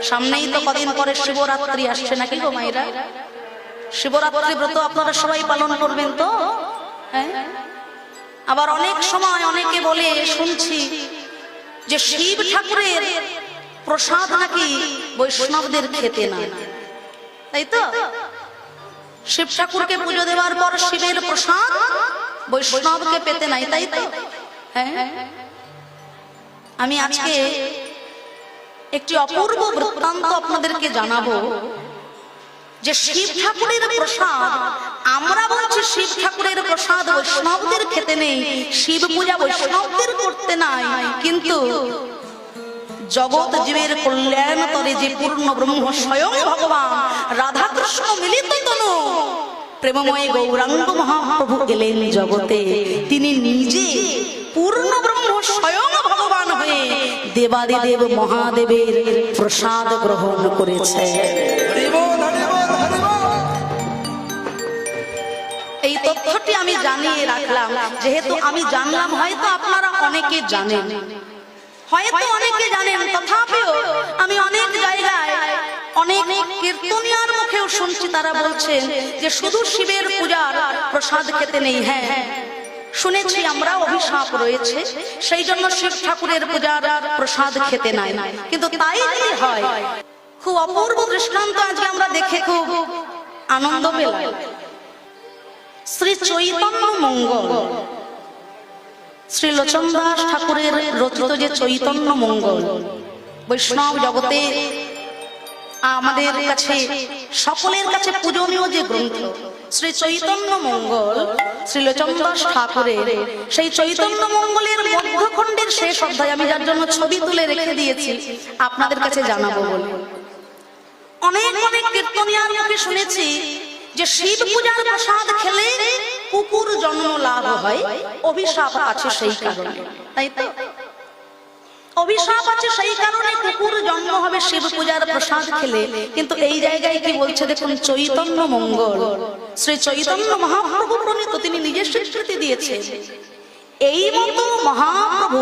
সামনেই তো কদিন পরে শিবরাত্রি আসছে নাকি গো মায়েরা? শিবরাত্রি ব্রত আপনারা সবাই পালন করবেন তো? হ্যাঁ। আবার অনেক সময় অনেকে বলে শুনছি যে শিব ঠাকুরের প্রসাদ নাকি বৈষ্ণবদের খেতে না, তাই তো? শিব ঠাকুরকে পুজো দেওয়ার পর শিবের প্রসাদ বৈষ্ণবকে পেতে নাই, তাই তো? হ্যাঁ। আমি আজকে একটি অপূর্ব বৃত্তান্ত আপনাদেরকে জানাবো যে শিব ঠাকুরের প্রসাদ, আমরা বলছি শিব ঠাকুরের প্রসাদ বৈষ্ণবদের খেতে নেই, শিব পূজা বৈষ্ণবদের করতে নাই, কিন্তু জগৎ জীবের কল্যাণ তরে যে পূর্ণ ব্রহ্ম স্বয়ং ভগবান রাধা কৃষ্ণ মিলিত তনু প্রেমময় গৌরাঙ্গ মহাপ্রভু এলেন জগতে। তিনি নিজে পূর্ণ ব্রহ্ম স্বয়ং ভগবান হয়ে দেবাদিদেব মহাদেবের প্রসাদ গ্রহণ করেছে। এই তথ্যটি আমি জানিয়ে রাখলাম, যেহেতু আমি জানলাম, হয়তো আপনারা অনেকে জানেন, হয়তো অনেকে জানেন, তথাপিও আমি অনেক জায়গায় অনেক কীর্তনিয়ার মুখেও শুনছি তারা বলছেন যে শুধু শিবের পূজার প্রসাদ খেতে নেই। হ্যাঁ, শুনেছি আমরা, অভিশাপ রয়েছে, সেই জন্য শিব ঠাকুরের পূজার প্রসাদ খেতে নাই। কিন্তু তাই যদি হয়, খুব অপূর্ব দৃষ্টান্ত আজকে আমরা দেখে খুব আনন্দ পেলাম। শ্রী চৈতন্য মঙ্গল, শ্রী লোচন দাস ঠাকুরের রচিত যে চৈতন্য মঙ্গল, বৈষ্ণব জগতে আমাদের কাছে সকলের কাছে পূজনীয় যে গ্রন্থ, শ্রী চৈতন্য মঙ্গল শ্রী লোচন দাস ঠাকুরের, সেই চৈতন্য মঙ্গলের মধ্যখণ্ডের শেষ অধ্যায়, আমি যার জন্য ছবি তুলে রেখে দিয়েছি আপনাদের কাছে জানাবো বলে। অনেক অনেক কীর্তনিয়ার মুখে শুনেছি যে শিব পূজার প্রসাদ খেলে কুকুর জন্ম লাভ হয়, অভিশাপ আছে সেই কারণে, তাই তো? অভিশাপ আছে সেই কারণে কুকুর জন্ম হবে শিব পূজার প্রসাদ খেলে। কিন্তু এই জায়গায় কি বলছে দেখুন, চৈতন্য মঙ্গল শ্রী চৈতন্য মহাপ্রভু প্রণীত, তিনি নিজে স্বীকৃতি দিয়েছেন। এই মতো মহাপ্রভু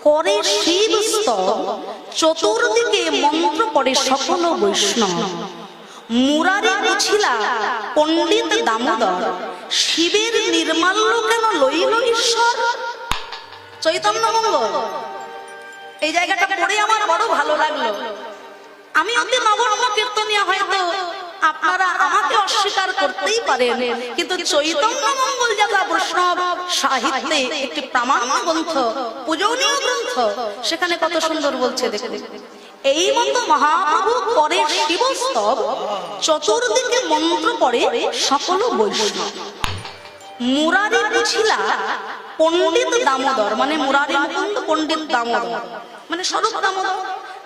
করে শিব স্তব, চতুর্দিকে মন্ত্র পড়ে সকল বৈষ্ণব। মুরারি বুঝিলা পণ্ডিত দামোদর, শিবের নির্মাল্য কেন লইল ঈশ্বর। চৈতন্য মঙ্গল এই জায়গাটা পড়ে আমার বড় ভালো লাগলো। আমি অতি নগণ্য কীর্তনিয়া, হয়তো আপনারা আমাকে অস্বীকার করতেই পারেন, কিন্তু চৈতন্য মঙ্গল যারা বৈষ্ণব সাহিত্যে একটি প্রামাণ্য গ্রন্থ, পূজনীয় গ্রন্থ, সেখানে কত সুন্দর বলছে দেখুন। এই মতো মহাপ্রভু করে শিবস্তব, চতুর্দিকে মন্ত্র পড়ে সকল বৈষ্ণব। মুরারি বুঝিলা পণ্ডিত দামোদর, মানে মুরারি মুকুন্দ পণ্ডিত দামোদর, মানে স্বরূপ দামোদর,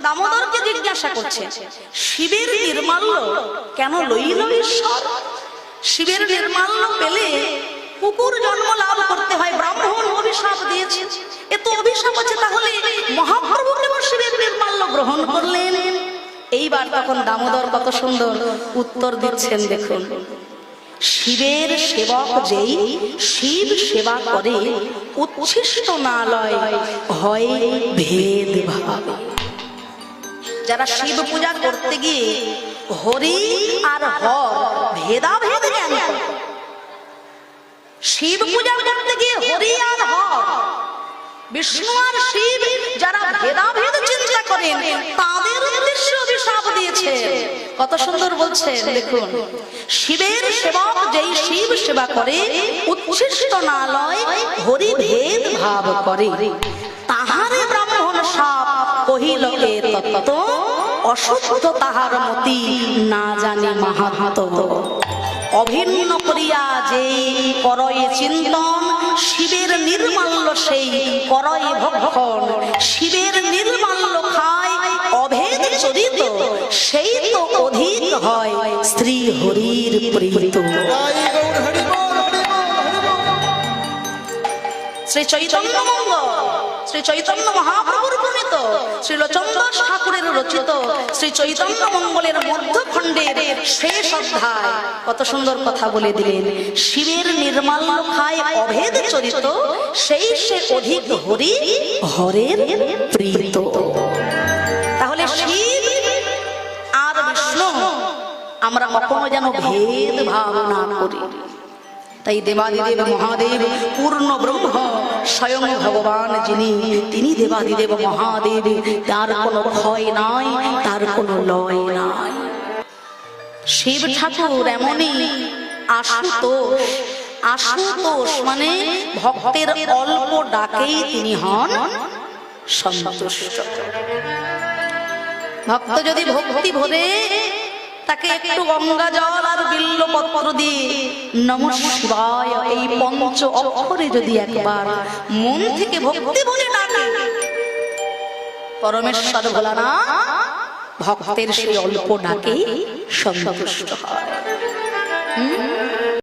দামোদরকে জিজ্ঞাসা করছে শিবের নির্মাল্য কেন লইল ঈশ্বর। শিবের নির্মাল্য পেলে কুকুর জন্ম লাভ করতে হয়, ব্রাহ্মণ অভিশাপ দিয়েছে, এত অভিশাপ আছে, তাহলে মহাপ্রভু কেন শিবের নির্মাল্য গ্রহণ করলেন। এইবার তখন দামোদর কত সুন্দর উত্তর দিচ্ছেন দেখুন। শিবের সেবক যেই শিব সেবা করে, উচ্ছিষ্ট না লয় হয় ভেদ ভাব। যারা শিব পূজা করতে গিয়ে হরি আর হর ভেদাভেদ জ্ঞান করে, শিব পূজা করতে গিয়ে হরি আর হর, বিষ্ণু আর শিব যারা ভেদাভেদ চিন্তা করেন, তাদের উদ্দেশ্যে অভিশাপ দিয়েছে। কত সুন্দর বলছেন দেখুন, শিবের সেবক যেই শিব সেবা করে, উচ্ছিষ্ট না লয় হরি ভেদ ভাব করে, তাহারে ব্রাহ্মণ সাপ কহিল এ তত্ত্ব, অশুদ্ধ তাহার মতি না জানে মাহাত্ম্য। অভিন্ন করিয়া যে করয়ে চিন্তন, শিবের নির্মাল্য সেই করয়ে ভক্ষণ। শিবের নির্মাল্য খায় অভেদ চরিত, সেই তো অধিক হয় স্ত্রী হরির প্রীত। শ্রী চৈতন্য মঙ্গল শ্রী চৈতন্য মহাপ্রভুর প্রণীত, শ্রী লোচন দাস ঠাকুরের রচিত শ্রী চৈতন্য মঙ্গলের মধ্যখণ্ডের শেষ অধ্যায় কত সুন্দর কথা বলে দিলেন। শিবের নির্মাল্য খায় অভেদ চরিত, সেই সে অধিক হরি হরের প্রীত। তাহলে শিব আমরা কখনো যেন ভেদ ভাব না করি। তাই দেবাদিদেব মহাদেব পূর্ণ ব্রহ্ম স্বয়ং ভগবান যিনি, তিনি দেবাদিদেব মহাদেব, তার কোনো ক্ষয় নাই, তার কোনো লয় নাই। শিব ঠাকুর এমনই আশুতোষ। আশুতোষ মানে ভক্তের অল্প ডাকেই তিনি হন সন্তুষ্ট। ভক্ত যদি ভক্তি ভরে তাকে একটু গঙ্গা জল আর বিল্লপত্র দিয়ে নমঃ শিবায় এই পঞ্চ অক্ষরে যদি একবার মন থেকে ভক্তি ভরে ডাকে, পরমেশ্বর ভোলানা ভক্তের সেই অল্প ডাকে সন্তুষ্ট হয়।